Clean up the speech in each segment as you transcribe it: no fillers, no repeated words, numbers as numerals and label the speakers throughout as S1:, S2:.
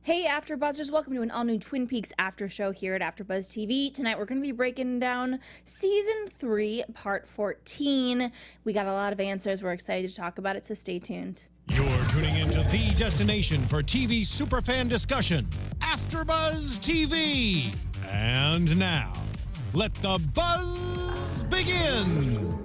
S1: Hey AfterBuzzers, welcome to an all-new Twin Peaks after show here at AfterBuzz TV. Tonight we're going to be breaking down Season 3, Part 14. We got a lot of answers. We're excited to talk about it, so stay tuned.
S2: You're tuning into the destination for TV superfan discussion, AfterBuzz TV. And now, let the buzz begin.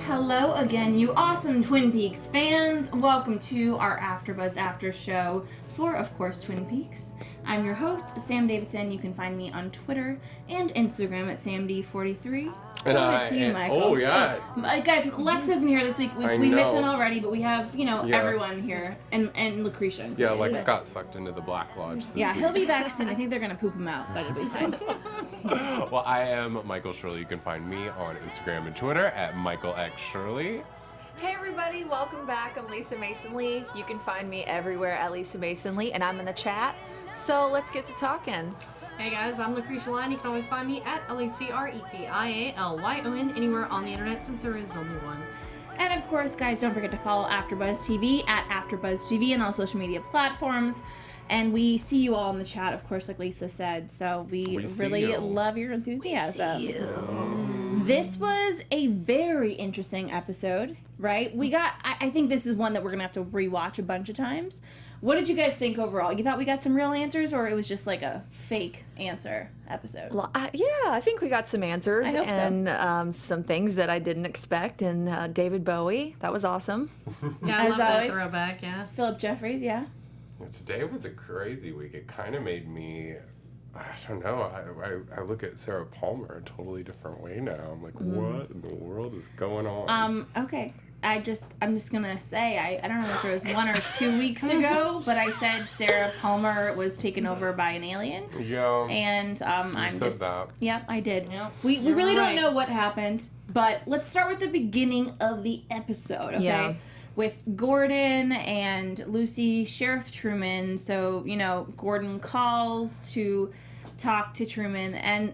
S1: Hello again, you awesome Twin Peaks fans. Welcome to our AfterBuzz after show for, of course, Twin Peaks. I'm your host, Sam Davidson. You can find me on Twitter and Instagram at SamD43.
S3: And
S1: it's you, Michael.
S3: Oh, yeah.
S1: Guys, Lex isn't here this week. We missed him already, but we have, everyone here. And Lacretia.
S3: Yeah, Lex got sucked into the Black Lodge this week.
S1: He'll be back soon. I think they're going to poop him out, but it'll be fine.
S3: Well, I am Michael Shirley. You can find me on Instagram and Twitter at MichaelXShirley.
S4: Hey everybody, welcome back. I'm Lisa Mason Lee. You can find me everywhere at Lisa Mason Lee, and I'm in the chat. So let's get to talking.
S5: Hey guys, I'm Lacretia Lyon. You can always find me at LacretiaLyon anywhere on the internet since there is only one.
S1: And of course, guys, don't forget to follow AfterBuzz TV at AfterBuzz TV on all social media platforms. And we see you all in the chat, of course, like Lisa said. So we really love your enthusiasm. This was a very interesting episode, right? I think this is one that we're going to have to rewatch a bunch of times. What did you guys think overall? You thought we got some real answers, or it was just like a fake answer episode?
S4: I think we got some answers.
S1: I hope
S4: and some things that I didn't expect. And David Bowie, that was awesome.
S5: Yeah, I
S1: As
S5: love that
S1: always.
S5: throwback, yeah.
S1: Philip Jeffries, yeah.
S3: Today was a crazy week. It kind of made me, I don't know, I look at Sarah Palmer a totally different way now. I'm like, what in the world is going on?
S1: Okay. I'm just gonna say, I don't know if it was 1 or 2 weeks ago, but I said Sarah Palmer was taken over by an alien.
S3: Yeah.
S1: And I'm
S3: said
S1: just
S3: that.
S1: Yep, I did.
S5: Yep,
S1: we really
S5: right.
S1: don't know what happened, but let's start with the beginning of the episode, okay?
S4: Yeah.
S1: With Gordon and Lucie, Sheriff Truman. So, Gordon calls to talk to Truman, and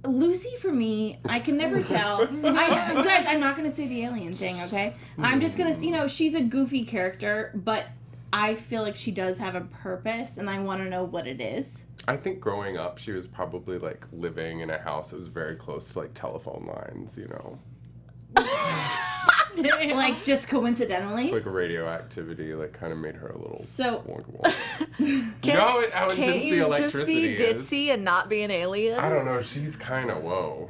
S1: Lucie, for me, I can never tell. Guys, I'm not going to say the alien thing, okay? I'm just going to, she's a goofy character, but I feel like she does have a purpose, and I want to know what it is.
S3: I think growing up, she was probably like living in a house that was very close to like telephone lines,
S1: Like, just coincidentally?
S3: Like radioactivity, like kind of made her a little wonk. How
S4: Can't
S3: intense the
S4: you
S3: electricity
S4: just be ditzy and not be an alien?
S3: I don't know. She's kind of whoa.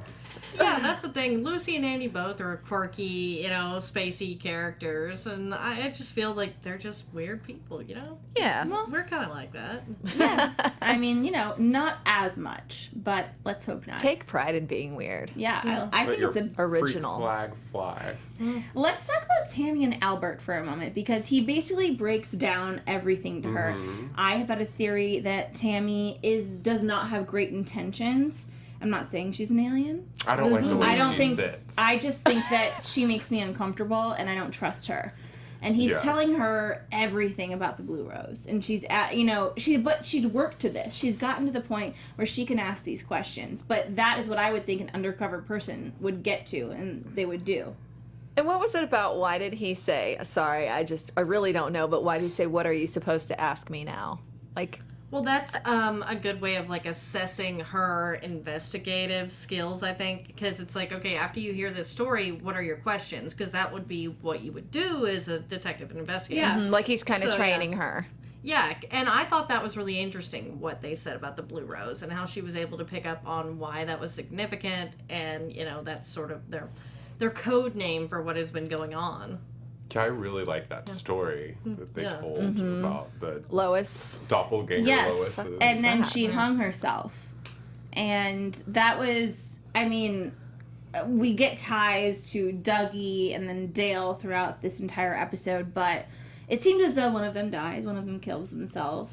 S5: Yeah, that's the thing. Lucy and Andy both are quirky, spacey characters, and I just feel like they're just weird people,
S4: Yeah.
S1: Well,
S5: We're kind of like that.
S1: yeah. I mean, not as much, but let's hope not.
S4: Take pride in being weird.
S1: Yeah, I think it's a
S4: original.
S3: Freak flag fly.
S1: Let's talk about Tammy and Albert for a moment, because he basically breaks down everything to her. I have had a theory that Tammy does not have great intentions. I'm not saying she's an alien.
S3: I don't like the way she sits.
S1: I just think that she makes me uncomfortable, and I don't trust her. And he's telling her everything about the Blue Rose, and she's she's worked to this. She's gotten to the point where she can ask these questions. But that is what I would think an undercover person would get to, and they would do.
S4: And what was it about? Why did he say, sorry, I really don't know, but why did he say, what are you supposed to ask me now?
S5: Well, that's a good way of assessing her investigative skills, I think, because it's like, okay, after you hear this story, what are your questions? Because that would be what you would do as a detective and investigator.
S1: Yeah.
S4: Like he's kind of training her.
S5: Yeah, and I thought that was really interesting what they said about the Blue Rose and how she was able to pick up on why that was significant, and that's sort of their code name for what has been going on.
S3: I really like that story that they told about the
S4: Lois.
S3: doppelganger
S1: Yes,
S3: Lois.
S1: and then she hung herself. And that was, we get ties to Dougie and then Dale throughout this entire episode, but it seems as though one of them dies, one of them kills himself.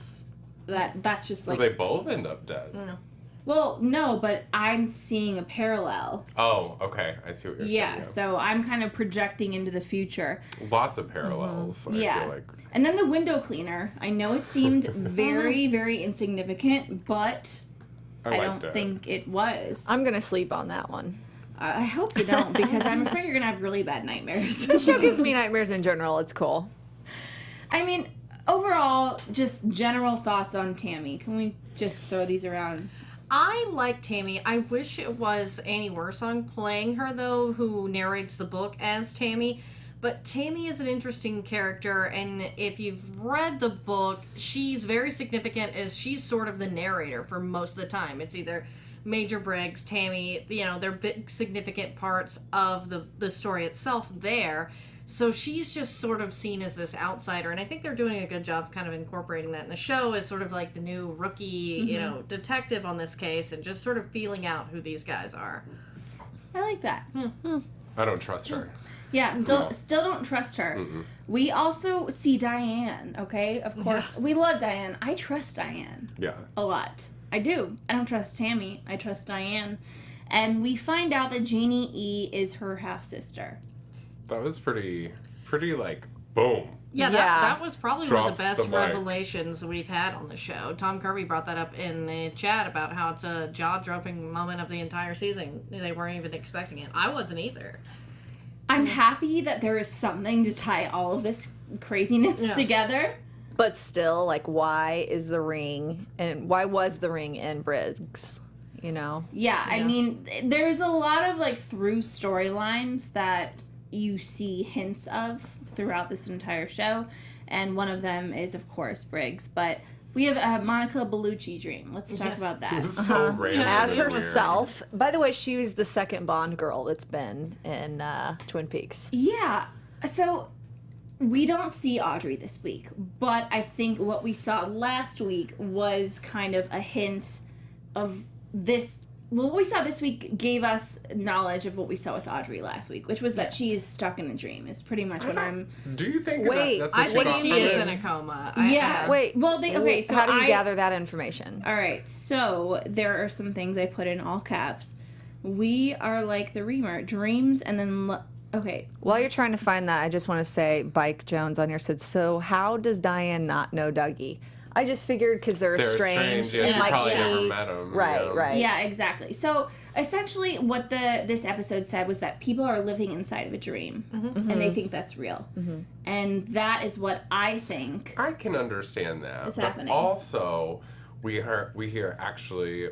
S1: That's just like...
S3: Well, they both end up dead.
S5: No.
S1: Well, no, but I'm seeing a parallel.
S3: Oh, okay. I see what you're saying.
S1: Yeah, so I'm kind of projecting into the future.
S3: Lots of parallels, I feel like.
S1: And then the window cleaner. I know it seemed very, very insignificant, but I don't think it was.
S4: I'm going to sleep on that one.
S1: I hope you don't, because I'm afraid you're going to have really bad nightmares.
S4: The show gives me nightmares in general. It's cool.
S1: I mean, overall, just general thoughts on Tammy. Can we just throw these around?
S5: I like Tammy. I wish it was Annie Wersong playing her, though, who narrates the book as Tammy. But Tammy is an interesting character, and if you've read the book, she's very significant as she's sort of the narrator for most of the time. It's either Major Briggs, Tammy, they're big significant parts of the story itself there. So she's just sort of seen as this outsider, and I think they're doing a good job kind of incorporating that in the show as sort of like the new rookie, detective on this case, and just sort of feeling out who these guys are.
S1: I like that.
S3: I don't trust her.
S1: Yeah, still don't trust her.
S3: Mm-mm.
S1: We also see Diane, okay? Of course, we love Diane. I trust Diane.
S3: Yeah.
S1: A lot. I do. I don't trust Tammy. I trust Diane. And we find out that Jeannie E. is her half-sister.
S3: That was pretty like, boom.
S5: Yeah, that was probably one of the
S3: Drops
S5: best
S3: the mic.
S5: revelations we've had on the show. Tom Kirby brought that up in the chat about how it's a jaw-dropping moment of the entire season. They weren't even expecting it. I wasn't either.
S1: I'm happy that there is something to tie all of this craziness together.
S4: But still, like, why is the ring, and why was the ring in Briggs?
S1: Yeah, I mean, there's a lot of, like, through storylines that you see hints of throughout this entire show. And one of them is, of course, Briggs. But we have a Monica Bellucci dream. Let's talk about that.
S3: This is so random.
S4: As
S3: and weird.
S4: herself. By the way, she was the second Bond girl that's been in Twin Peaks.
S1: Yeah. So we don't see Audrey this week, but I think what we saw last week was kind of a hint of this. Well, what we saw this week gave us knowledge of what we saw with Audrey last week, which was that she's stuck in a dream. Is pretty much what I'm.
S3: Do you think
S4: Wait,
S3: that's
S5: I
S3: what
S5: think
S3: got
S5: she
S3: me
S5: is
S3: in?
S5: in a coma.
S1: Yeah.
S4: Wait.
S1: Well, okay. So
S4: how do you gather that information?
S1: All right. So there are some things I put in all caps. We are like the Reamer, dreams, and then okay.
S4: While you're trying to find that, I just want to say, Bike Jones on here said, so how does Diane not know Dougie? I just figured because they're strange.
S3: Yeah,
S4: and
S3: she
S4: like
S3: probably never met him.
S4: Right, right.
S1: Yeah, exactly. So essentially, what this episode said was that people are living inside of a dream, and they think that's real, and that is what I think.
S3: I can understand that.
S1: It's
S3: but
S1: happening.
S3: Also, we hear actually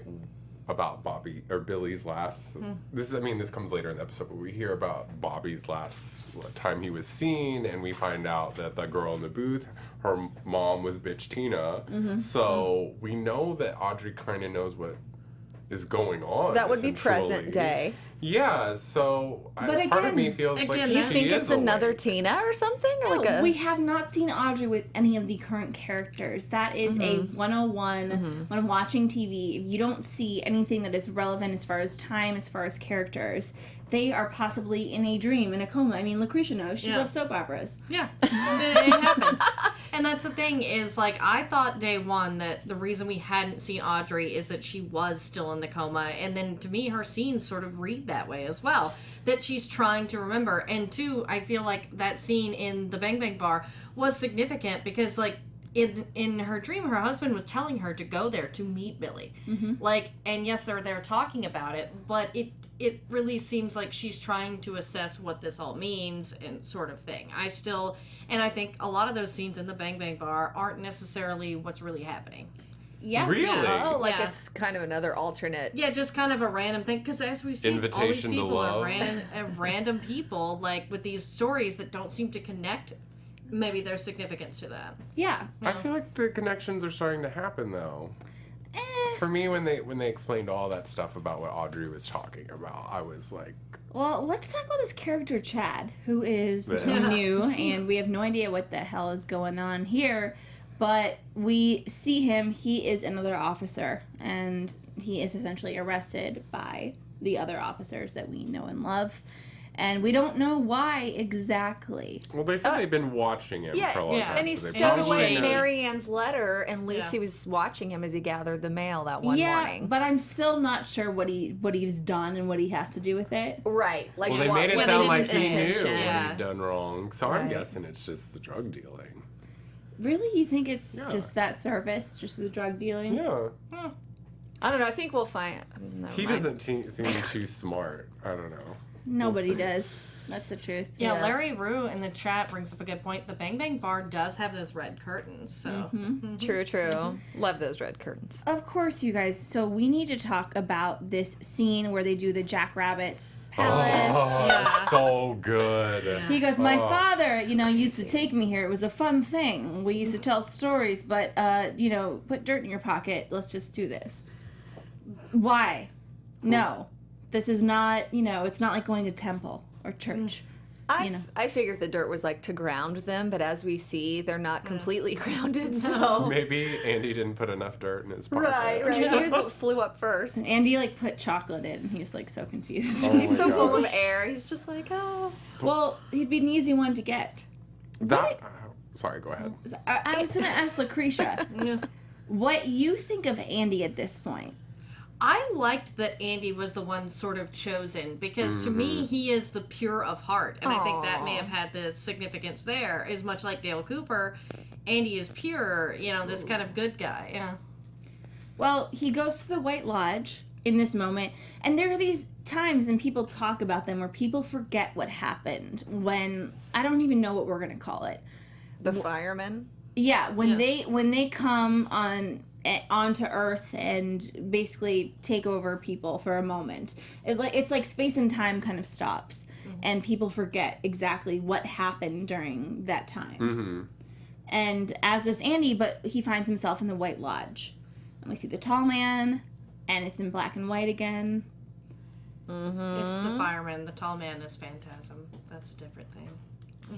S3: about Bobby or Billy's last. This comes later in the episode, but we hear about Bobby's last time he was seen, and we find out that the girl in the booth, her mom was bitch Tina. So we know that Audrey kind of knows what is going on.
S4: That would be present
S3: essentially.
S4: day.
S3: Yeah, so
S1: But
S3: part of me
S1: again-
S3: feels like
S5: again,
S3: she
S5: I
S4: You think
S3: is
S4: it's another
S3: awake.
S4: Tina or something? Or
S1: No,
S4: like a...
S1: we have not seen Audrey with any of the current characters. That is a 101 when I'm watching TV. If you don't see anything that is relevant as far as time, as far as characters, they are possibly in a dream, in a coma. I mean, Lacretia knows. She loves soap operas.
S5: Yeah, it happens. And that's the thing is, like, I thought day one that the reason we hadn't seen Audrey is that she was still in the coma. And then to me, her scenes sort of read that way as well. That she's trying to remember. And two, I feel like that scene in the Bang Bang Bar was significant because, like, in her dream, her husband was telling her to go there to meet Billy. Like, and yes, they're there talking about it, but it really seems like she's trying to assess what this all means and sort of thing. I think a lot of those scenes in the Bang Bang Bar aren't necessarily what's really happening.
S1: Yeah.
S3: Really?
S4: Oh, like
S5: Yeah.
S4: it's kind of another alternate.
S5: Yeah, just kind of a random thing. Because as we see, all these
S3: Invitation to
S5: people are
S3: love.
S5: random people, like, with these stories that don't seem to connect. Maybe there's significance to that.
S1: Yeah.
S3: I feel like the connections are starting to happen though. For me, when they explained all that stuff about what Audrey was talking about, I was like,
S1: Well, let's talk about this character, Chad, who is new, and we have no idea what the hell is going on here. But we see him. He is another officer, and he is essentially arrested by the other officers that we know and love. And we don't know why exactly.
S3: well, they said they've been watching him for a long time.
S4: And he
S3: so they
S4: stowed
S3: probably
S4: away
S3: know.
S4: Marianne's letter, and Lucie
S5: Yeah.
S4: was watching him as he gathered the mail that one
S1: Yeah,
S4: morning.
S1: but I'm still not sure what he's done and what he has to do with it.
S4: Right. Like
S3: Well, they
S4: what
S3: made it
S4: was
S3: sound
S4: his
S3: like he knew
S4: intention?
S3: what
S5: Yeah.
S3: he'd done wrong. So I'm
S4: Right.
S3: guessing it's just the drug dealing.
S1: Really? You think it's
S3: Yeah.
S1: just that service, just the drug dealing?
S3: Yeah.
S4: I don't know. I think we'll find. Never
S3: He
S4: mind.
S3: doesn't seem too smart. I don't know.
S1: Nobody
S3: We'll see.
S1: does. That's the truth.
S5: Yeah, Larry Rue in the chat brings up a good point. The Bang Bang Bar does have those red curtains, so.
S4: True. Love those red curtains.
S1: Of course, you guys. So we need to talk about this scene where they do the Jackrabbits palace.
S3: Oh,
S5: Yeah.
S3: so good.
S1: He goes, my father, used to take me here. It was a fun thing. We used to tell stories, but, put dirt in your pocket. Let's just do this. Why? No. This is not, it's not like going to temple or church.
S4: I figured the dirt was like to ground them, but as we see, they're not completely grounded, so...
S3: Maybe Andy didn't put enough dirt in his pocket.
S4: Right. He was what flew up first.
S1: Andy, put chocolate in. He was, so confused.
S3: Oh
S4: He's
S3: my
S4: so
S3: God.
S4: full of air. He's just like, oh...
S1: Well, he'd be an easy one to get.
S3: Sorry, go ahead.
S1: I was going to ask Lacretia, what you think of Andy at this point?
S5: I liked that Andy was the one sort of chosen because to me he is the pure of heart, and I think that may have had the significance there. As much like Dale Cooper, Andy is pure, this kind of good guy. Yeah.
S1: Well, he goes to the White Lodge in this moment, and there are these times, and people talk about them, where people forget what happened when, I don't even know what we're going to call it.
S4: The firemen?
S1: Yeah, when they come onto Earth and basically take over people for a moment. It's like space and time kind of stops, and people forget exactly what happened during that time. And as does Andy, but he finds himself in the White Lodge. And we see the tall man, and it's in black and white again.
S5: It's the fireman. The tall man is Phantasm. That's a different thing.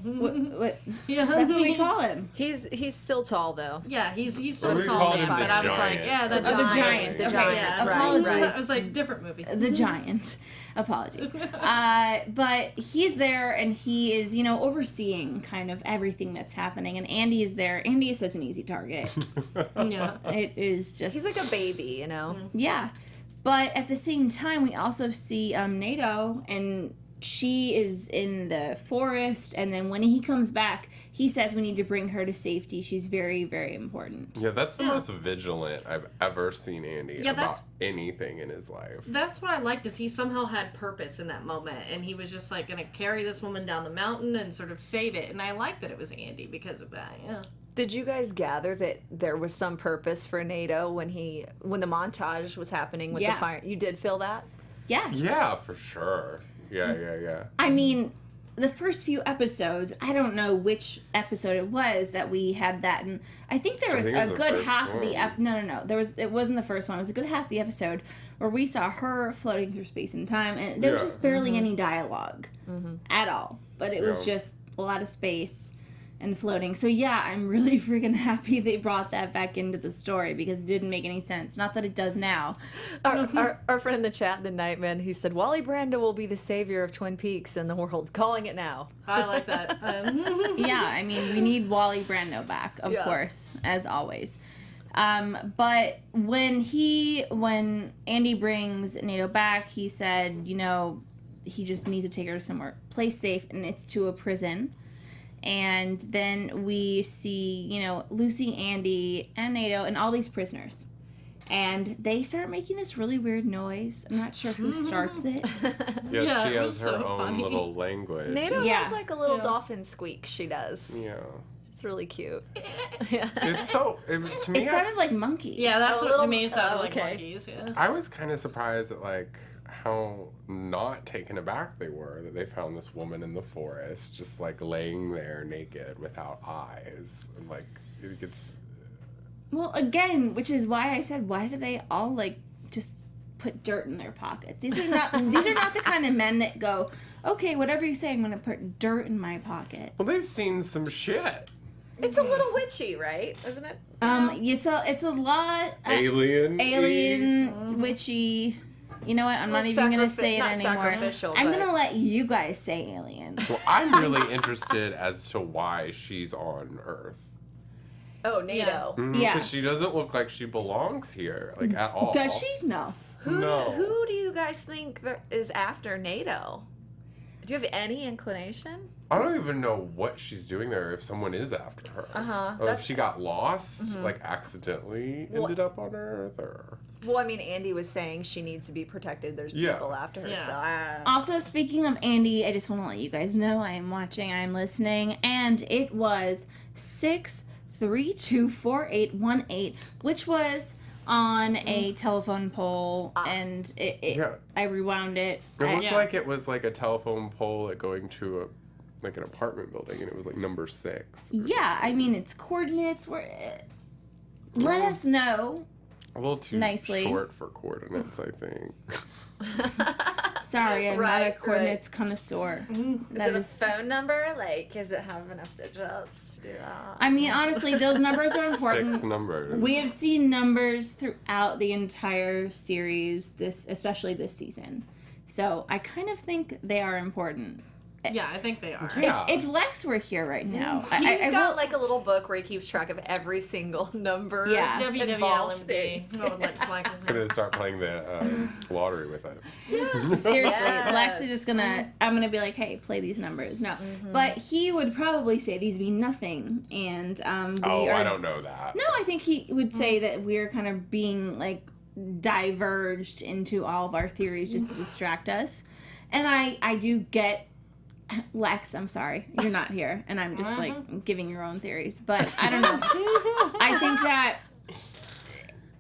S1: What?
S5: Yeah,
S1: That's what we call him.
S4: He's still tall, though.
S5: Yeah, he's still
S3: We
S5: a tall
S3: called
S5: man,
S3: him the
S5: but I was like,
S3: giant.
S5: yeah, the
S1: The
S5: giant.
S1: giant.
S4: The
S1: Okay,
S4: giant.
S5: Yeah,
S1: apologies.
S5: I was like, different movie.
S1: The giant. Apologies. But he's there, and he is, overseeing kind of everything that's happening. And Andy is there. Andy is such an easy target.
S5: Yeah.
S1: It is just...
S4: He's like a baby,
S1: Yeah. But at the same time, we also see Naido, and she is in the forest, and then when he comes back, he says we need to bring her to safety. She's very, very important.
S3: Yeah, that's the most vigilant I've ever seen Andy
S5: Yeah,
S3: about anything in his life.
S5: That's what I liked, is he somehow had purpose in that moment, and he was just like going to carry this woman down the mountain and sort of save it. And I like that it was Andy because of that. Yeah.
S4: Did you guys gather that there was some purpose for Naido when the montage was happening with the fire? You did feel that?
S1: Yes.
S3: Yeah, for sure. Yeah.
S1: I mean, the first few episodes, I don't know which episode it was that we had that, and I think there was
S3: think it
S1: a
S3: was the
S1: good
S3: first
S1: half of the
S3: one.
S1: No. It wasn't the first one. It was a good half of the episode where we saw her floating through space and time, and there was
S3: Yeah.
S1: just barely any dialogue at all. But it was
S3: Yeah.
S1: just a lot of space and floating. So yeah, I'm really freaking happy they brought that back into the story because it didn't make any sense. Not that it does now.
S4: Our friend in the chat, the Nightman, he said Wally Brando will be the savior of Twin Peaks and the world. Calling it now.
S5: I like that.
S1: Yeah, I mean, we need Wally Brando back, of course, as always. But when Andy brings Naido back, he said, he just needs to take her to somewhere place safe, and it's to a prison. And then we see, Lucie, Andy, and Naido, and all these prisoners. And they start making this really weird noise. I'm not sure who starts it.
S3: Yeah,
S5: Yeah,
S3: she
S5: it
S3: has
S5: was
S3: her
S5: so
S3: own
S5: funny.
S3: little language.
S4: Naido
S1: Yeah.
S4: has like a little dolphin squeak. She does.
S3: Yeah.
S4: It's really cute. Yeah.
S3: It's so, to me,
S1: It sounded like monkeys.
S5: Yeah, that's
S4: A
S5: what
S4: little-
S5: to me sounded
S4: oh,
S5: like
S4: okay.
S5: monkeys. Yeah.
S3: I was kind of surprised at how not taken aback they were that they found this woman in the forest just laying there naked without eyes. And it gets...
S1: Well, again, which is why I said, why do they all just put dirt in their pockets? These are not the kind of men that go, okay, whatever you say, I'm gonna put dirt in my pocket.
S3: Well, they've seen some shit.
S4: It's a little witchy, right? Isn't it?
S1: It's a lot alien, witchy. You know what? I'm not even gonna say it
S4: not
S1: anymore.
S4: sacrificial,
S1: I'm
S4: but-
S1: gonna let you guys say alien.
S3: Well, I'm really interested as to why she's on Earth.
S4: Oh, Naido.
S1: Yeah.
S3: Because she doesn't look like she belongs here, at all.
S1: Does she? No.
S3: No.
S4: Who do you guys think is after Naido? Do you have any inclination?
S3: I don't even know what she's doing there, if someone is after her. Or if she got lost, like accidentally ended up on Earth, or...
S4: Well, I mean, Andy was saying she needs to be protected. There's people after her, so...
S1: Also, speaking of Andy, I just want to let you guys know I am watching, I am listening, and it was 6324818, which was on a telephone pole, and I rewound it.
S3: It looked like it was like a telephone pole going to an apartment building, and it was like number 6.
S1: Yeah, I mean, it's coordinates. Let us know.
S3: A little too
S1: nicely.
S3: Short for coordinates, I think.
S1: Sorry, I'm not a coordinates connoisseur.
S4: Is it a phone number? Like, does it have enough digits to do that?
S1: I mean, honestly, those numbers are important.
S3: 6 numbers.
S1: We have seen numbers throughout the entire series, especially this season. So I kind of think they are important.
S5: Yeah, I think they are.
S3: Yeah.
S1: If Lex were here right now,
S4: He's got like a little book where he keeps track of every single number.
S1: Yeah.
S5: WWLMD. What would Lex like?
S3: I'm gonna start playing the lottery with it.
S1: seriously,
S4: Yes.
S1: Lex is just I'm gonna be like, hey, play these numbers. No, but he would probably say these mean nothing, and
S3: I don't know that.
S1: No, I think he would say that we're kind of being like diverged into all of our theories just to distract us, and I do get. Lex, I'm sorry, you're not here, and I'm just like giving your own theories, but I don't know. I think that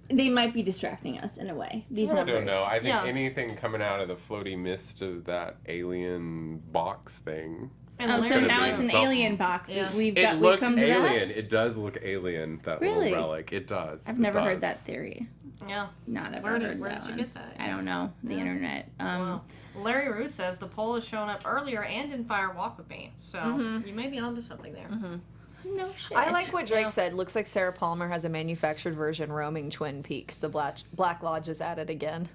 S1: they might be distracting us in a way. These numbers.
S3: I don't know. I think anything coming out of the floaty mist of that alien box thing.
S1: And so now it's an alien box.
S5: Yeah.
S1: We've
S3: It looked
S1: come to
S3: alien.
S1: that.
S3: It does look alien. That
S1: Really?
S3: little relic. It does.
S1: I've never
S3: It
S1: heard
S3: does.
S1: that theory.
S5: Yeah.
S1: Not ever
S5: Where
S1: heard
S5: did
S1: that
S5: you
S1: one.
S5: get that?
S1: I don't know. The internet.
S5: Well, Larry Roos says the poll has shown up earlier and in Fire Walk with Me, so you may be onto something there.
S1: No shit.
S4: I like what Drake said. Looks like Sarah Palmer has a manufactured version roaming Twin Peaks. The Black Lodge is at it again.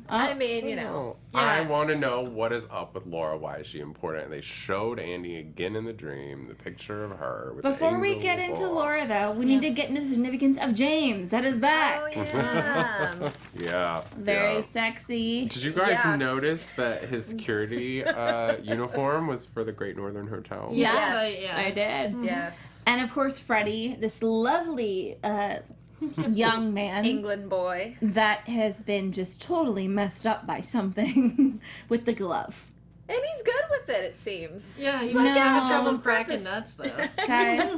S4: I mean, you know.
S3: I want to know what is up with Laura. Why is she important? They showed Andy again in the dream, the picture of her. With
S1: Before we get into Laura, though, we need to get into the significance of James. That is back.
S4: Oh, yeah.
S3: Yeah.
S1: Very sexy.
S3: Did you guys
S4: Yes.
S3: notice that his security uniform was for the Great Northern Hotel?
S1: Yes,
S4: Yes.
S1: I did.
S4: Yes.
S1: And of course, Freddie, this lovely young man
S4: England boy.
S1: that has been just totally messed up by something with the glove.
S4: And he's good with it, it seems.
S5: Yeah, he
S1: No.
S5: was having trouble
S4: His
S5: cracking
S4: purpose.
S5: nuts, though.
S1: Guys,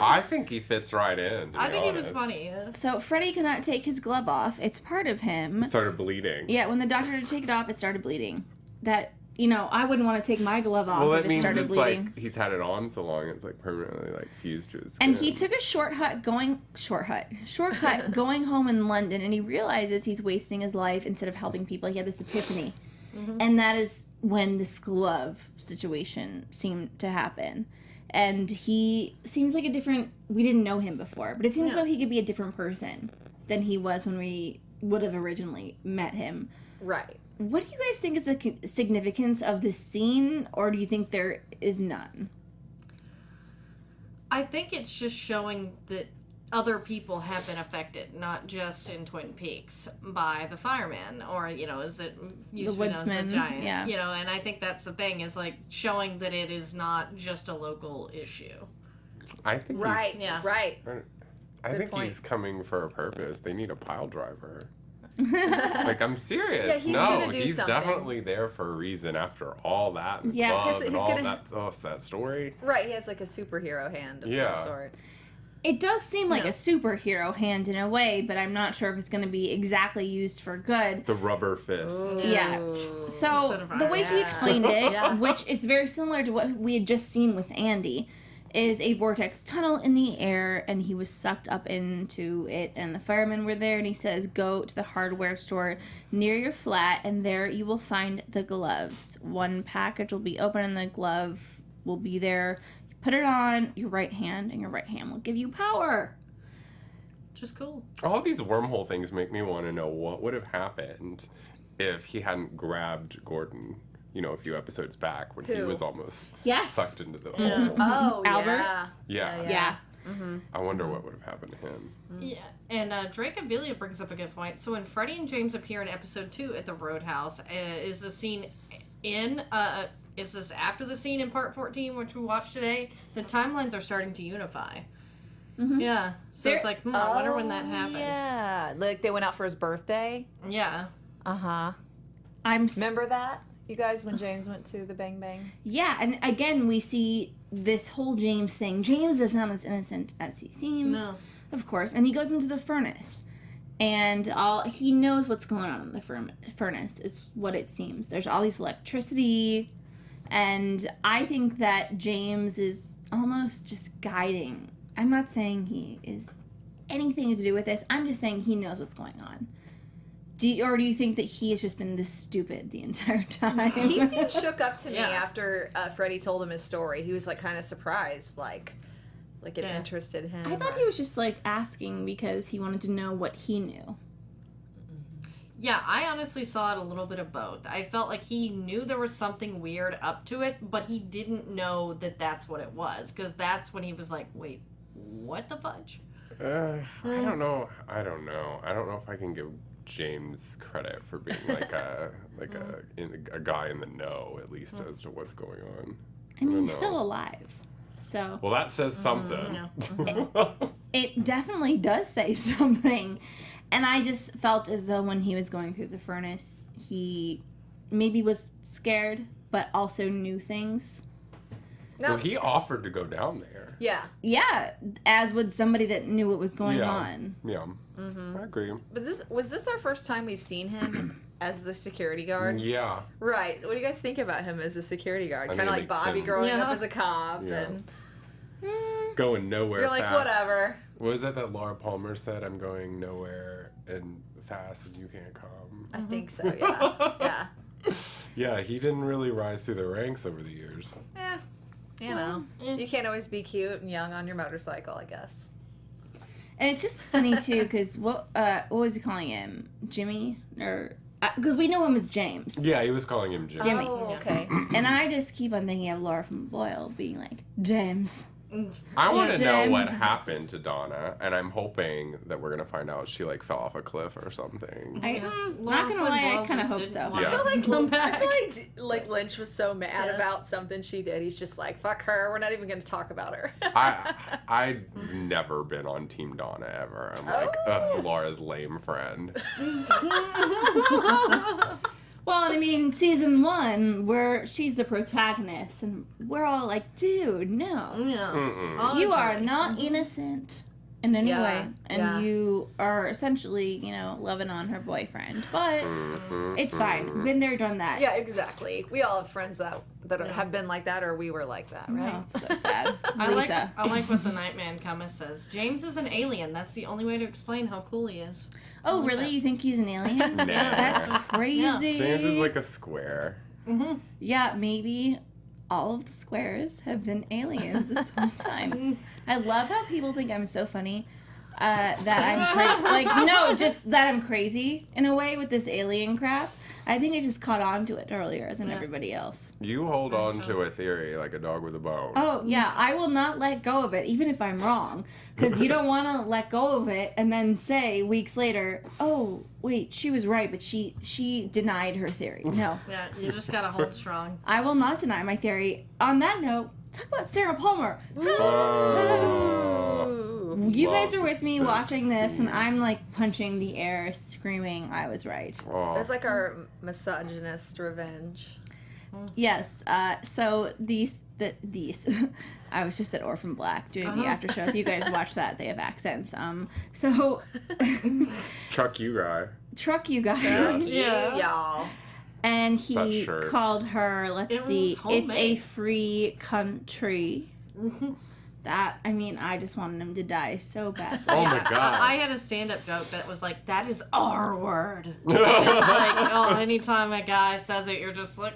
S3: I think he fits right in.
S5: I think he was funny, yeah.
S1: so Freddie cannot take his glove off. It's part of him.
S3: Started bleeding.
S1: Yeah, when the doctor had to take it off, it started bleeding. That, I wouldn't want to take my glove off
S3: Well,
S1: if
S3: that
S1: it
S3: means
S1: started
S3: it's
S1: bleeding.
S3: like he's had it on so long, it's like permanently like fused to his skin.
S1: And he took a shortcut going home in London, and he realizes he's wasting his life instead of helping people. He had this epiphany. And that is when this glove situation seemed to happen. And he seems like we didn't know him before, but it seems as though he could be a different person than he was when we would have originally met him.
S4: Right.
S1: What do you guys think is the significance of this scene, or do you think there is none?
S5: I think it's just showing that other people have been affected, not just in Twin Peaks, by the firemen, or, is it used to be known as
S1: woodsman,
S5: the giant?
S1: yeah.
S5: And I think that's the thing, is like showing that it is not just a local issue.
S3: I think
S4: Right.
S5: Yeah.
S4: Right.
S3: I think
S4: point.
S3: he's coming for a purpose. They need a pile driver. Like, I'm serious.
S4: Yeah, he's gonna do
S3: he's
S4: something.
S3: definitely there for a reason after all that. And
S1: Yeah,
S3: love
S4: he's
S3: and all
S4: gonna-
S3: that story.
S4: Right. He has like a superhero hand of
S3: Yeah.
S4: some sort.
S1: It does seem like a superhero hand in a way, but I'm not sure if it's going to be exactly used for good.
S3: The rubber fist.
S1: Yeah.
S5: Instead
S1: So
S5: of
S1: the way
S5: fire.
S1: he explained it,
S4: Yeah.
S1: which is very similar to what we had just seen with Andy, is a vortex tunnel in the air, and he was sucked up into it, and the firemen were there, and he says, go to the hardware store near your flat, and there you will find the gloves. One package will be open, and the glove will be there. Put it on your right hand, and your right hand will give you power.
S5: Just cool.
S3: All these wormhole things make me want to know what would have happened if he hadn't grabbed Gordon, a few episodes back when he
S4: Who?
S3: was almost
S1: Yes.
S3: sucked into the hole.
S4: Oh,
S1: Albert?
S4: yeah.
S1: Yeah.
S3: I wonder what would have happened to him.
S5: Yeah, and Drake Avilia brings up a good point. So when Freddie and James appear in episode 2 at the Roadhouse, is the scene is this after the scene in part 14, which we watched today? The timelines are starting to unify.
S1: Mm-hmm.
S5: Yeah. So it's like, I wonder when that happened.
S4: Yeah. Like, they went out for his birthday.
S5: Yeah.
S4: Uh-huh. Remember that? You guys, when James went to the Bang Bang?
S1: Yeah, and again, we see this whole James thing. James is not as innocent as he seems, of course, and he goes into the furnace. And he knows what's going on in the furnace, is what it seems. There's all these electricity, and I think that James is almost just guiding. I'm not saying he is anything to do with this. I'm just saying he knows what's going on. Do you think that he has just been this stupid the entire time?
S4: He seemed shook up to me after Freddie told him his story. He was like kind of surprised, like it interested him.
S1: I thought he was just like asking because he wanted to know what he knew.
S5: Yeah, I honestly saw it a little bit of both. I felt like he knew there was something weird up to it, but he didn't know that that's what it was, because that's when he was like, wait, what the fudge?
S3: I don't know. I don't know if I can give James credit for being like a guy in the know, at least as to what's going on.
S1: I mean, he's still alive, so.
S3: Well, that says something.
S1: It definitely does say something, and I just felt as though when he was going through the furnace, he maybe was scared, but also knew things.
S4: No.
S3: Well, he offered to go down there.
S4: Yeah.
S1: Yeah, as would somebody that knew what was going on.
S3: Yeah. I agree.
S4: But was this our first time we've seen him as the security guard?
S3: Yeah.
S4: Right. So what do you guys think about him as a security guard?
S3: I
S4: Kind of
S3: mean,
S4: like
S3: it makes
S4: Bobby
S3: sense.
S4: growing up as a cop.
S3: Yeah.
S4: And
S3: Going nowhere
S4: you're like,
S3: fast.
S4: whatever.
S3: What was that Laura Palmer said? I'm going nowhere and fast and you can't come.
S4: I think so, yeah. Yeah.
S3: Yeah, he didn't really rise through the ranks over the years.
S4: You know. You can't always be cute and young on your motorcycle, I guess.
S1: And it's just funny too, because what was he calling him? Jimmy? Or because we know him as James.
S3: Yeah, he was calling him Jimmy.
S1: Jimmy.
S4: Oh, okay.
S1: And I just keep on thinking of Laura from Boyle being like, James.
S3: I want to know what
S1: James.
S3: happened to Donna, and I'm hoping that we're gonna find out she like fell off a cliff or something.
S1: Not gonna lie, I kind of hope so.
S3: Yeah.
S4: I feel
S5: Come back.
S4: like Lynch was so mad about something she did. He's just like, fuck her. We're not even going to talk about her.
S3: I've never been on Team Donna ever. I'm like, ugh, Laura's lame friend.
S1: Well, I mean, season 1, where she's the protagonist, and we're all like, dude, no.
S5: Yeah.
S1: You are not innocent in any way, and
S4: yeah.
S1: you are essentially, loving on her boyfriend. But it's fine. Been there, done that.
S4: Yeah, exactly. We all have friends that have been like that, or we were like that, right?
S1: Oh, it's so sad.
S5: I
S1: Lisa.
S5: like what the Nightman Kuma says. James is an alien. That's the only way to explain how cool he is.
S1: Oh, really? You think he's an alien?
S3: Nah.
S1: That's crazy.
S3: James is like a square.
S1: Yeah, maybe all of the squares have been aliens this whole time. I love how people think I'm so funny. That I'm crazy. Just that I'm crazy in a way with this alien crap. I think I just caught on to it earlier than everybody else.
S3: You hold on to a theory like a dog with a bone.
S1: Oh, yeah, I will not let go of it, even if I'm wrong. Because you don't want to let go of it and then say weeks later, oh, wait, she was right, but she denied her theory. No.
S5: Yeah, you just gotta hold strong.
S1: I will not deny my theory. On that note, talk about Sarah Palmer. You guys are with me watching this, and I'm like punching the air, screaming, I was right.
S3: Oh.
S4: It's like our misogynist revenge.
S1: Yes, so these, I was just at Orphan Black doing the after show. If you guys watch that, they have accents. So,
S3: Truck you guy.
S1: truck you guys.
S5: Yeah.
S4: Y'all.
S1: And he
S3: That shirt.
S1: called her, let's
S5: It
S1: see,
S5: was homemade.
S1: it's a free country. That, I mean, I just wanted him to die so bad.
S3: Oh my god.
S5: I had a stand-up joke that was like, that is our word. It's like, anytime a guy says it, you're just like,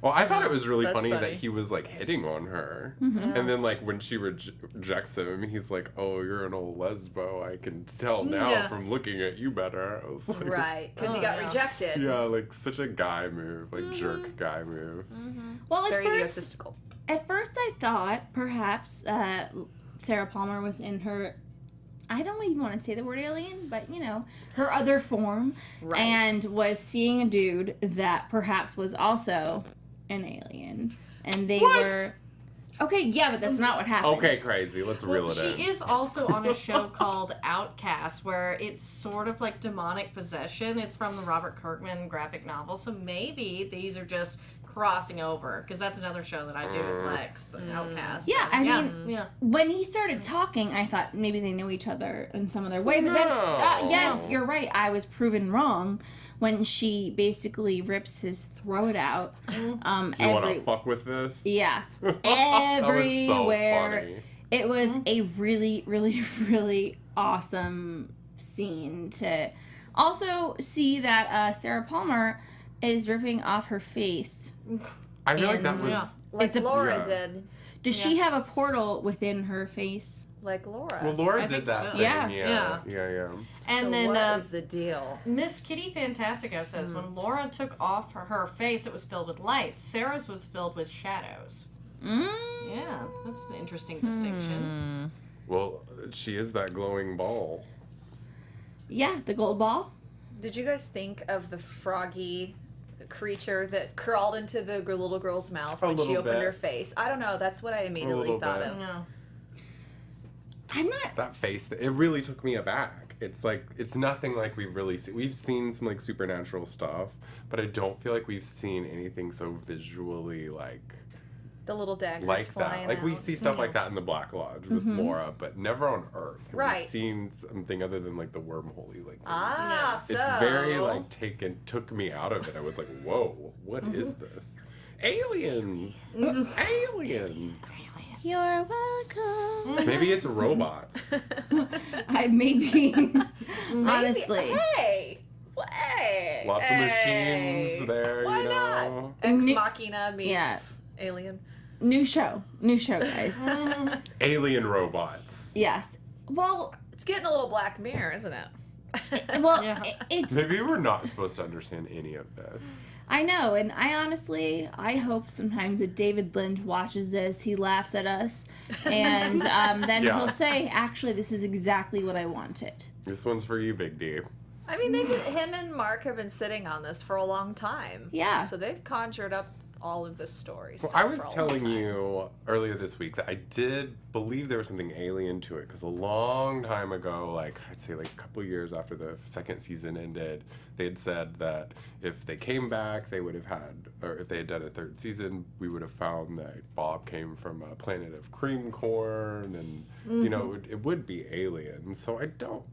S3: Well, I thought it was really
S4: That's
S3: funny
S4: funny.
S3: that he was like hitting on her,
S1: Mm-hmm.
S3: and then like when she rejects him, he's like, "Oh, you're an old lesbo. I can tell now
S5: Yeah.
S3: from looking at you better." I was like,
S4: Right, because he
S5: Oh,
S4: got
S5: yeah.
S4: rejected.
S3: Yeah, like such a guy move, like jerk guy move.
S1: Well,
S4: Very egotistical.
S1: At first I thought perhaps Sarah Palmer was in her I don't even want to say the word alien, but her other form,
S4: Right.
S1: and was seeing a dude that perhaps was also an alien, and they were. Okay, yeah, but that's not what happened.
S3: Okay, crazy. Let's reel it in.
S5: She is also on a show called Outcast, where it's sort of like demonic possession. It's from the Robert Kirkman graphic novel, so maybe these are just crossing over, because that's another show that I do with Lex, Outcast.
S1: Yeah, I mean,
S5: yeah.
S1: when he started talking, I thought maybe they know each other in some other way, but then, yes, you're right, I was proven wrong when she basically rips his throat out.
S3: Do you want to fuck with this?
S1: Yeah.
S3: That was so
S1: Everywhere.
S3: funny.
S1: It was a really, really, really awesome scene to also see that Sarah Palmer is ripping off her face.
S3: I feel like that
S1: And-
S3: was...
S5: Yeah.
S4: Like
S1: It's a-
S4: Laura
S3: Yeah.
S4: did.
S1: Does she have a portal within her face?
S4: Like Laura.
S3: Well, Laura
S5: I
S3: did
S5: think
S3: that
S5: so.
S3: thing.
S1: Yeah.
S3: Yeah.
S5: And
S4: so
S5: then
S4: what is the deal?
S5: Miss Kitty Fantastico says when Laura took off her face, it was filled with light. Sarah's was filled with shadows.
S1: Mm.
S5: Yeah, that's an interesting distinction.
S3: Well, she is that glowing ball.
S1: Yeah, the gold ball.
S4: Did you guys think of the froggy creature that crawled into the little girl's mouth when she
S3: little
S4: opened
S3: bit.
S4: her face? I don't know. That's what I immediately
S3: little
S4: thought
S3: bit.
S4: of.
S5: No.
S1: I'm not.
S3: That face, it really took me aback. It's like, it's nothing like we've really seen. We've seen some like supernatural stuff, but I don't feel like we've seen anything so visually like
S4: The little daggers
S3: like
S4: flying
S3: that. Like we
S4: out.
S3: see stuff like that in the Black Lodge with Laura, but never on Earth. Have
S4: Right.
S3: we seen something other than like the wormholey like things.
S4: Ah, so
S3: It's very like took me out of it. I was like, whoa, what is this? Aliens! Aliens!
S1: You're welcome.
S3: Maybe it's robots.
S1: I maybe. Honestly.
S4: Hey! Hey!
S3: Lots of machines there,
S4: Why
S3: you
S4: not?
S3: know.
S4: Ex
S1: Ni-
S4: Machina meets
S1: Yeah.
S4: Alien.
S1: New show, guys.
S3: Alien robots.
S1: Yes. Well,
S4: It's getting a little Black Mirror, isn't it?
S5: Yeah.
S1: it's.
S3: Maybe we're not supposed to understand any of this.
S1: I know, and I hope sometimes that David Lynch watches this, he laughs at us, and then
S3: Yeah.
S1: he'll say, actually, this is exactly what I wanted.
S3: This one's for you, Big D.
S4: I mean, him and Mark have been sitting on this for a long time.
S1: Yeah.
S4: So they've conjured up all of this story.
S3: Well, I was telling you earlier this week that I did believe there was something alien to it because a long time ago, like I'd say like a couple years after the second season ended, they had said that if they came back, they would have had, or if they had done a third season, we would have found that Bob came from a planet of cream corn, and you know it would be alien. So I don't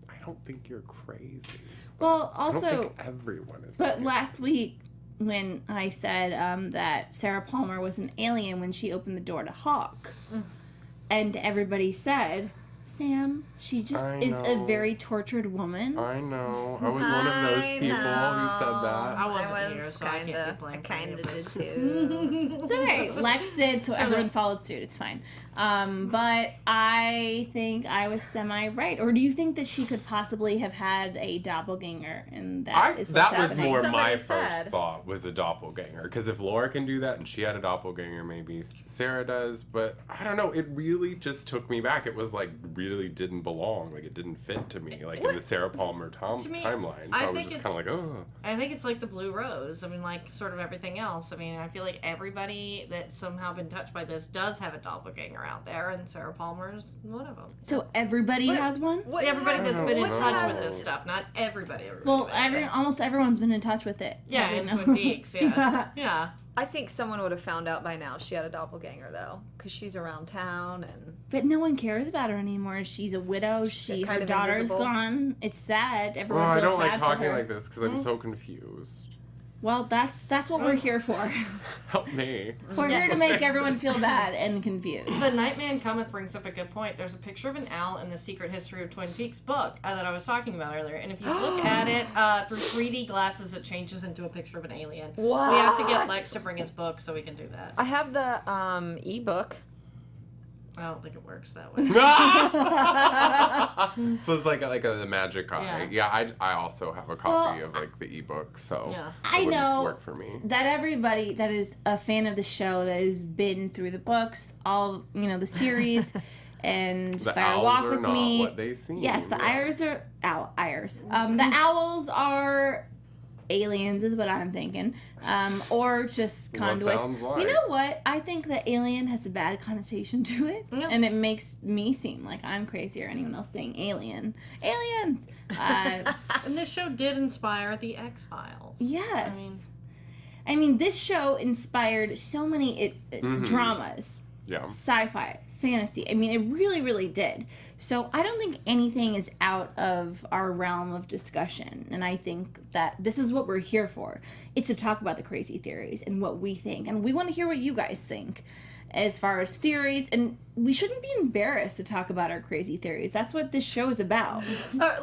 S3: think you're crazy.
S1: Well,
S3: I don't
S1: also,
S3: think everyone is.
S1: but last week when I said that Sarah Palmer was an alien when she opened the door to Hawk, and everybody said, Sam, she just
S3: I
S1: is a
S3: know.
S1: very tortured woman.
S3: I know. I was one of those people who said that.
S5: I wasn't here, so I can't be blamed for any of
S4: did
S5: this.
S4: too.
S1: It's okay. Lex did, so everyone followed suit. It's fine. But I think I was semi-right. Or do you think that she could possibly have had a doppelganger, and that is what's
S3: That was
S1: happening?
S3: more
S4: Somebody
S3: my
S4: said.
S3: first thought, was a doppelganger. Because if Laura can do that and she had a doppelganger, maybe Sarah does. But I don't know. It really just took me back. It was like really didn't belong. Like it didn't fit to me. Like in the Sarah Palmer
S5: To me,
S3: timeline. So
S5: I
S3: I was
S5: think
S3: just
S5: it's-
S3: kind of like, oh.
S5: I think it's like the Blue Rose. I mean, like sort of everything else. I mean, I feel like everybody that's somehow been touched by this does have a doppelganger out there, and Sarah Palmer's one of them.
S1: So everybody has one?
S5: Everybody that's been in
S3: know.
S5: touch with this stuff, not everybody.
S1: Well,
S5: but-
S1: almost everyone's been in touch with it.
S5: yeah,
S1: You
S5: in
S1: know?
S5: Twin Peaks, yeah, yeah.
S4: I think someone would have found out by now she had a doppelganger, though, because she's around town and.
S1: But no one cares about her anymore. She's a widow.
S4: kind
S1: Her
S4: of
S1: daughter's
S4: invisible.
S1: gone. It's sad. Everyone
S3: Well, I
S1: feels
S3: don't like
S1: bad for
S3: talking
S1: her.
S3: like this because I'm so confused.
S1: Well, that's what we're here for.
S3: Help me.
S1: We're here to make everyone feel bad and confused.
S5: The Nightman Cometh brings up a good point. There's a picture of an owl in the Secret History of Twin Peaks book that I was talking about earlier. And if you look at it through 3D glasses, it changes into a picture of an alien.
S4: What?
S5: We have to get Lex to bring his book so we can do that.
S4: I have the ebook.
S5: I don't think it works that way.
S3: So it's like a magic eye. Yeah, I also have a copy of like the ebook, so
S5: Yeah.
S3: it
S1: I
S3: wouldn't
S1: know
S3: work for me.
S1: that everybody that is a fan of the show, that has been through the books, all the series, and
S3: The
S1: Fire
S3: owls
S1: Walk
S3: are
S1: with
S3: not
S1: Me.
S3: what they seem.
S1: Yes, the
S3: Yeah.
S1: Ires are the owls are aliens, is what I'm thinking, or just
S3: What
S1: conduits.
S3: sounds like.
S1: You know what? I think that alien has a bad connotation to it,
S5: Yeah.
S1: and it makes me seem like I'm crazy or anyone else saying alien. Aliens.
S5: And this show did inspire the X-Files.
S1: Yes. I mean, this show inspired so many dramas,
S3: Yeah.
S1: sci-fi, fantasy. I mean, it really, really did. So I don't think anything is out of our realm of discussion. And I think that this is what we're here for. It's to talk about the crazy theories and what we think. And we want to hear what you guys think as far as theories. And we shouldn't be embarrassed to talk about our crazy theories. That's what this show is about.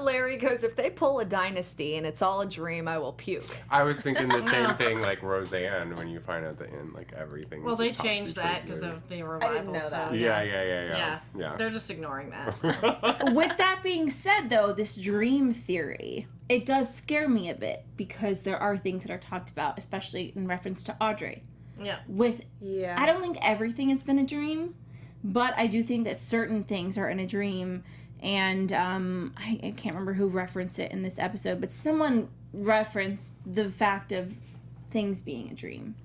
S4: Larry goes, if they pull a dynasty and it's all a dream, I will puke.
S3: I was thinking the same thing, like Roseanne, when you find out at the end, like everything.
S5: Well,
S3: was
S5: they
S3: just top
S5: changed
S3: secret
S5: that because
S3: movie.
S5: of the revival.
S4: know
S5: so,
S4: that.
S3: Yeah.
S5: They're just ignoring that.
S1: With that being said, though, this dream theory, it does scare me a bit because there are things that are talked about, especially in reference to Audrey.
S5: Yeah.
S1: I don't think everything has been a dream, but I do think that certain things are in a dream. And I can't remember who referenced it in this episode, but someone referenced the fact of things being a dream.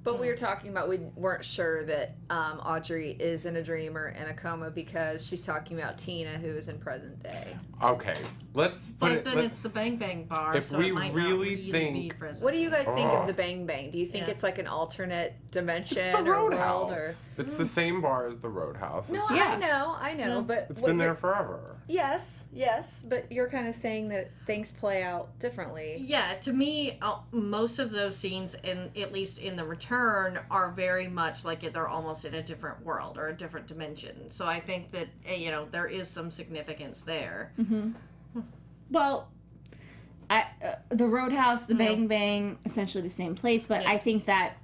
S4: But we were talking about we weren't sure that Audrey is in a dream or in a coma because she's talking about Tina, who is in present day.
S3: Okay, let's.
S5: But then it's the Bang Bang bar,
S3: if
S5: so
S3: we
S5: it might
S3: really
S5: not really
S3: think-
S5: be present.
S4: What do you guys think
S3: Oh.
S4: of the Bang Bang? Do you think
S5: Yeah.
S4: it's like an alternate dimension
S3: It's the
S4: or
S3: Roadhouse.
S4: world? Or
S3: It's the same bar as the Roadhouse.
S4: no,
S3: It's,
S1: Yeah.
S4: I know, but
S3: it's
S4: what
S3: been there
S4: you're-
S3: forever.
S4: Yes, but you're kind of saying that things play out differently.
S5: Yeah, to me, most of those scenes, at least in the return, are very much like they're almost in a different world or a different dimension. So I think that there is some significance there.
S1: Well, the Roadhouse, the Bang Bang, essentially the same place, but
S5: Yeah.
S1: I think that,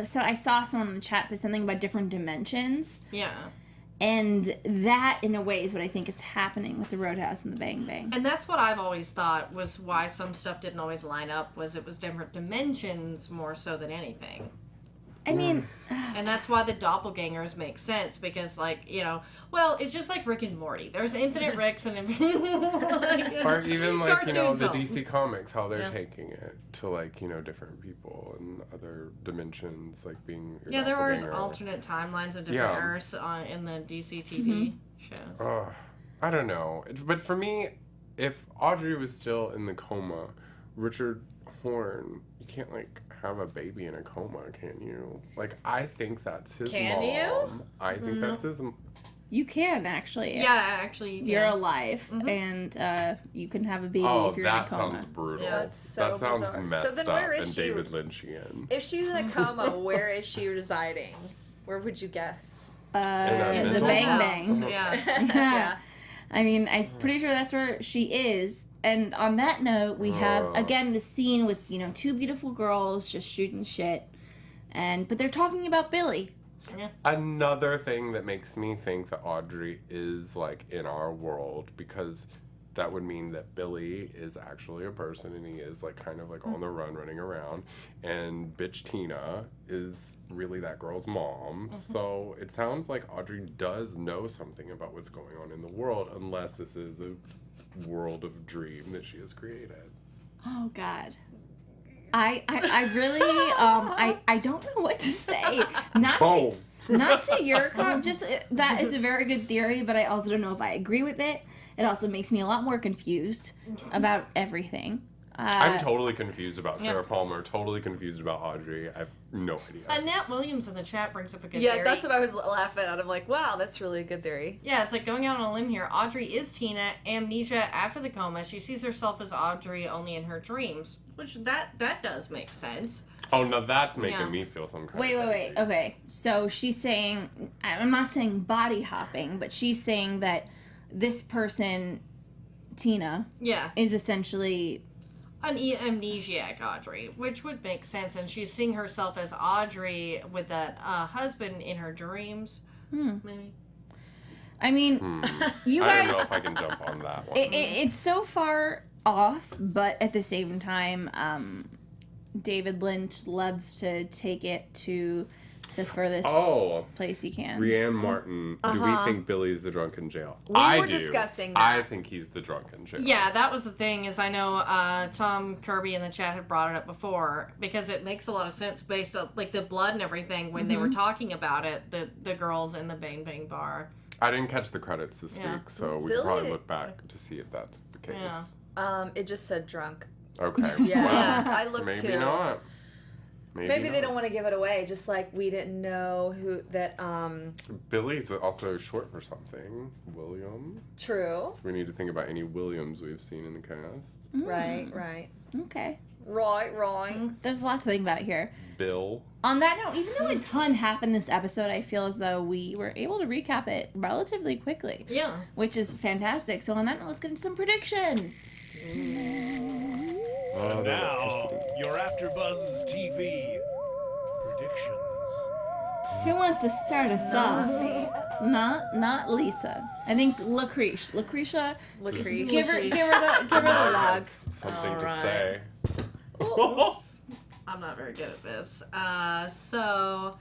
S1: so I saw someone in the chat say something about different dimensions,
S5: Yeah,
S1: and that, in a way, is what I think is happening with the Roadhouse and the Bang Bang.
S5: and that's what I've always thought was why some stuff didn't always line up. Was it was different dimensions more so than anything.
S1: I mean,
S5: And that's why the doppelgangers make sense because, well, it's just like Rick and Morty. There's infinite Ricks and infinite.
S3: Or even like
S5: Cartoons
S3: the
S5: help.
S3: DC Comics, how they're
S5: Yeah.
S3: taking it to different people and other dimensions, like being. your
S5: Yeah, there are
S3: doppelganger.
S5: alternate timelines of different
S3: Yeah.
S5: Earths in the DC TV shows.
S3: I don't know, but for me, if Audrey was still in the coma, Richard Horn, you can't have a baby in a coma, can you? I think that's his
S4: Can
S3: mom.
S4: you?
S3: I think that's his.
S1: you can, actually.
S5: Yeah, actually, you
S1: You're
S5: can.
S1: alive, and you can have a baby
S3: Oh,
S1: if you're in a
S3: that
S1: coma.
S3: sounds brutal.
S5: Yeah,
S4: that's so
S3: that sounds
S4: bizarre.
S3: messed
S4: So then
S3: up
S4: where is
S3: and
S4: she?
S3: David Lynchian.
S4: If she's in a coma, where is she residing? Where would you guess?
S3: a
S5: In
S1: The
S5: the
S3: mental
S1: Bang
S5: house.
S1: Bang.
S5: Yeah.
S1: Yeah. I mean, I'm pretty sure that's where she is. And on that note, we have, again, the scene with, two beautiful girls just shooting shit. But they're talking about Billy.
S3: Another thing that makes me think that Audrey is in our world, because that would mean that Billy is actually a person and he is kind of on the run running around, and bitch Tina is really that girl's mom. So it sounds like Audrey does know something about what's going on in the world, unless this is a world of dream that she has created.
S1: Oh, God. I really, I don't know what to say.
S3: Boom.
S1: Not to your just that is a very good theory, but I also don't know if I agree with it. It also makes me a lot more confused about everything.
S3: I'm totally confused about Sarah Palmer, totally confused about Audrey. I have no idea.
S5: Annette Williams in the chat brings up a good
S4: Yeah,
S5: theory.
S4: that's what I was laughing at. I'm like, wow, that's really a good theory.
S5: Yeah, it's like going out on a limb here. Audrey is Tina, amnesia after the coma. She sees herself as Audrey only in her dreams, which that does make sense.
S3: Oh, no, that's making
S5: Yeah.
S3: me feel some kind
S1: Wait.
S3: of crazy.
S1: Okay, so she's saying, I'm not saying body hopping, but she's saying that this person, Tina,
S5: Yeah,
S1: is essentially
S5: an amnesiac Audrey, which would make sense, and she's seeing herself as Audrey with that husband in her dreams. Maybe.
S1: I mean, you
S3: I don't know
S1: guys,
S3: if I can jump on that one.
S1: it's so far off, but at the same time, David Lynch loves to take it to the furthest place he can.
S3: Rianne Martin, do we think Billy's the drunk in jail?
S4: We were discussing that.
S3: I think he's the drunk in jail.
S5: Yeah, that was the thing, is I know Tom Kirby in the chat had brought it up before, because it makes a lot of sense based on, like, the blood and everything when they were talking about it, the girls in the Bang Bang bar.
S3: I didn't catch the credits this
S5: Yeah.
S3: week, so we could probably look back to see if that's the case.
S5: Yeah.
S4: It just said drunk.
S3: Okay.
S4: Yeah,
S3: Well,
S4: I looked
S3: maybe
S4: too.
S3: not.
S4: Maybe they don't want to give it away, just like we didn't know who that.
S3: Billy's also short for something. William.
S4: True.
S3: So we need to think about any Williams we've seen in the cast.
S4: Right.
S1: Okay.
S4: Right.
S1: There's a lot to think about here.
S3: Bill.
S1: On that note, even though a ton happened this episode, I feel as though we were able to recap it relatively quickly.
S5: Yeah.
S1: Which is fantastic. So on that note, let's get into some predictions.
S6: Now, your AfterBuzz TV predictions.
S1: Who wants to start us off? Not Lisa. I think Lacretia. Give her the log.
S3: Something to
S5: Alright.
S3: say.
S5: I'm not very good at this. So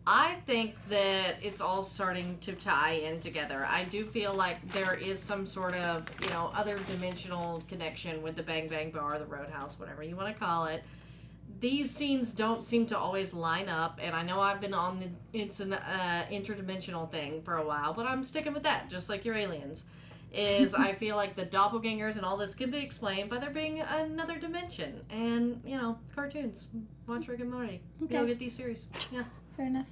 S5: I think that it's all starting to tie in together. I do feel like there is some sort of, other dimensional connection with the Bang Bang Bar, the Roadhouse, whatever you want to call it. These scenes don't seem to always line up, and I know I've been on it's an interdimensional thing for a while, but I'm sticking with that, just like your aliens. I feel like the doppelgangers and all this can be explained by there being another dimension. And, cartoons. Watch Rick and Morty.
S1: Okay.
S5: You'll get these series. Yeah.
S1: Fair enough.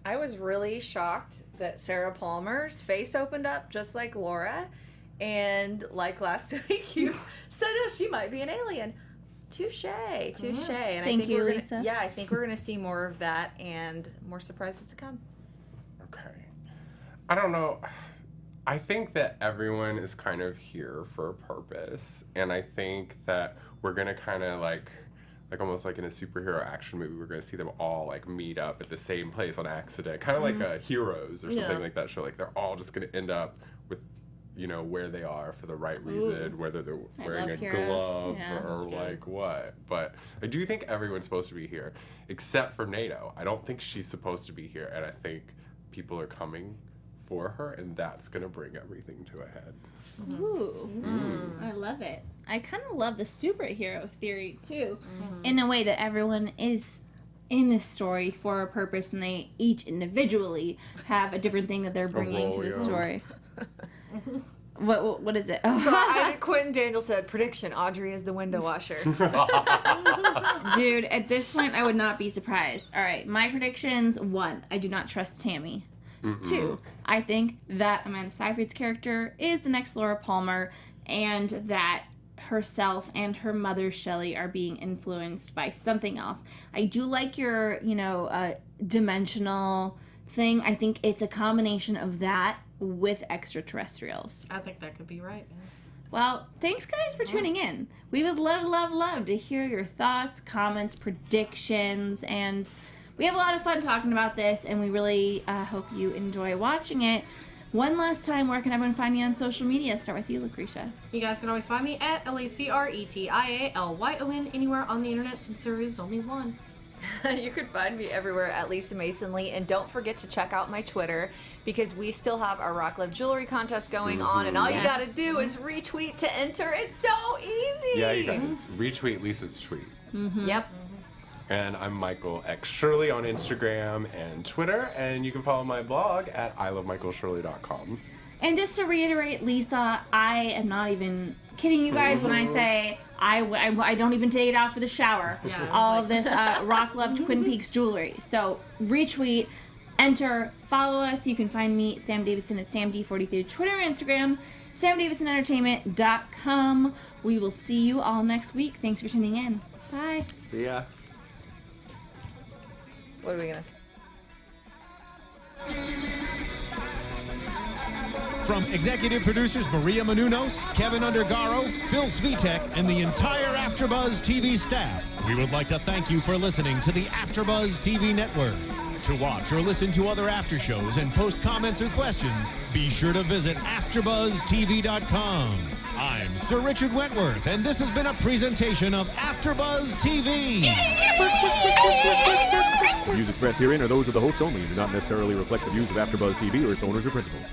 S4: I was really shocked that Sarah Palmer's face opened up just like Laura, and like last week you said she might be an alien. Touche. And
S1: Thank you, Lisa.
S4: I think we're gonna see more of that and more surprises to come.
S3: Okay. I don't know. I think that everyone is kind of here for a purpose, and I think that we're gonna kind of like almost like in a superhero action movie, we're gonna see them all like meet up at the same place on accident, kind of like Heroes or something like that show. Like they're all just gonna end up with, where they are for the right reason, whether they're wearing a
S1: Heroes.
S3: glove
S1: Yeah,
S3: or like what. But I do think everyone's supposed to be here, except for Naido. I don't think she's supposed to be here, and I think people are coming for her, and that's gonna bring everything to a head.
S1: Ooh. I love it. I kind of love the superhero theory, too, in a way that everyone is in this story for a purpose, and they each individually have a different thing that they're bringing to the story. What is it?
S4: So Quentin Daniel said, prediction, Audrey is the window washer.
S1: Dude, at this point, I would not be surprised. All right, my predictions: 1, I do not trust Tammy. 2, I think that Amanda Seyfried's character is the next Laura Palmer, and that herself and her mother Shelley are being influenced by something else. I do like your, dimensional thing. I think it's a combination of that with extraterrestrials.
S5: I think that could be right. Yeah.
S1: Well, thanks guys for tuning in. We would love to hear your thoughts, comments, predictions, and we have a lot of fun talking about this, and we really hope you enjoy watching it. One last time, where can everyone find you on social media? Start with you, Lacretia.
S5: You guys can always find me at LacretiaLyon anywhere on the internet, since there is only one.
S4: You can find me everywhere at Lisa Mason Lee, and don't forget to check out my Twitter, because we still have our Rock Love Jewelry contest going on, and all you gotta do is retweet to enter. It's so easy.
S3: Yeah, you guys retweet Lisa's tweet.
S4: Yep.
S3: And I'm Michael X Shirley on Instagram and Twitter, and you can follow my blog at ilovemichaelshirley.com.
S1: And just to reiterate, Lisa, I am not even kidding you guys when I say I don't even take it out for the shower.
S5: Yeah,
S1: All of this Rock Love Twin Peaks jewelry. So retweet, enter, follow us. You can find me, Sam Davidson, at SamD43, Twitter and Instagram, SamDavidsonEntertainment.com. We will see you all next week. Thanks for tuning in. Bye.
S3: See ya.
S4: What are we gonna say?
S2: From executive producers Maria Menounos, Kevin Undergaro, Phil Svitek, and the entire AfterBuzz TV staff, we would like to thank you for listening to the AfterBuzz TV network. To watch or listen to other after shows and post comments or questions, be sure to visit AfterBuzzTV.com. I'm Sir Richard Wentworth, and this has been a presentation of AfterBuzz TV.
S7: The views expressed herein are those of the hosts only and do not necessarily reflect the views of AfterBuzz TV or its owners or principals.